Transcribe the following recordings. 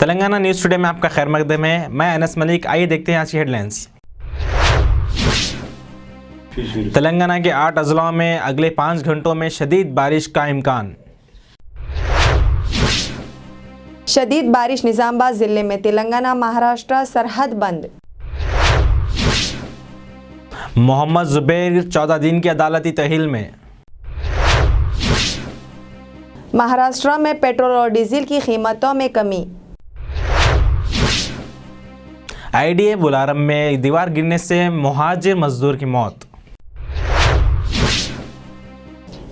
Telangana news today में आपका खैर मकदम है। मैं अनस मलिक। आइए देखते हैं आज की हेडलाइंस। तेलंगाना के 8 अजलाओं में अगले 5 घंटों में शदीद बारिश का इम्कान। शदीद बारिश निजामाबाद जिले में। तेलंगाना महाराष्ट्र सरहद बंद। मोहम्मद जुबैर 14 दिन की अदालती तहवील में। महाराष्ट्र में पेट्रोल और डीजल की कीमतों में कमी। आईडीए बुलारम में दीवार गिरने से मुहाजिर मजदूर की मौत।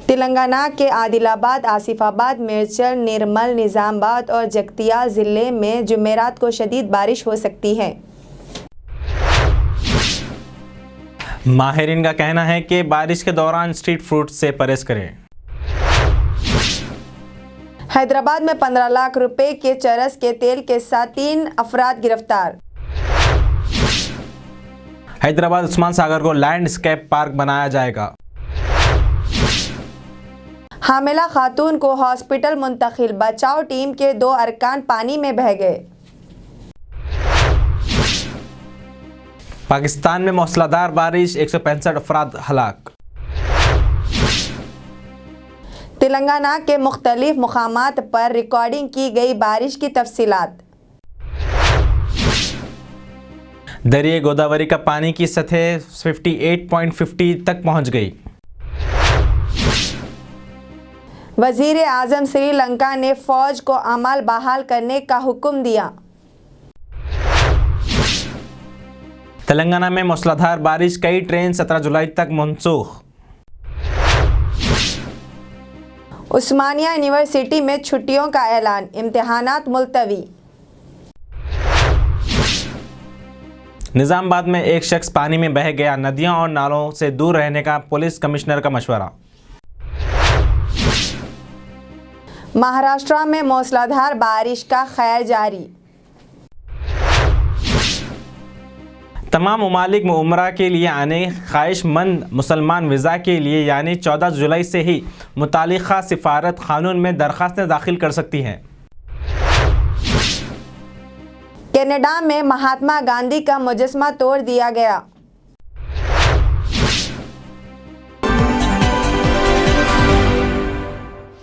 तेलंगाना के आदिलाबाद, आसिफाबाद, मेरचल, निर्मल, निजामाबाद और जगतियाल जिले में जुमेरात को शदीद बारिश हो सकती है। माहिरीन का कहना है कि बारिश के दौरान स्ट्रीट फूड से परहेज करें। हैदराबाद में 15 लाख रुपए के चरस के तेल के साथ 3 अफराद गिरफ्तार। हैदराबाद उस्मान सागर को लैंडस्केप पार्क बनाया जाएगा। हामिला खातून को हॉस्पिटल मुंतकिल। बचाव टीम के 2 अरकान पानी में बह गए। पाकिस्तान में मूसलाधार बारिश, 165 अफराद हलाक। तेलंगाना के मुख्तलिफ मुकामात पर रिकॉर्डिंग की गई बारिश की तफसीलात। दरिया गोदावरी का पानी की सतह 58.50 तक पहुंच गई। वजीर आजम श्रीलंका ने फौज को अमल बहाल करने का हुक्म दिया। तेलंगाना में मूसलाधार बारिश, कई ट्रेन 17 जुलाई तक मनसूख। उस्मानिया यूनिवर्सिटी में छुट्टियों का ऐलान, इम्तिहानात मुलतवी। निजामाबाद में एक शख्स पानी में बह गया, नदियों और नालों से दूर रहने का पुलिस कमिश्नर का मशवरा। महाराष्ट्र में मूसलाधार बारिश का खैर जारी। तमाम ममालिक में उम्रा के लिए आने ख्वाहिशमंद मुसलमान वीज़ा के लिए यानी 14 जुलाई से ही मुतालिका सिफारत खानून में दरख्वास्तें दाखिल कर सकती हैं। कनाडा में महात्मा गांधी का मुजस्मा तोड़ दिया गया।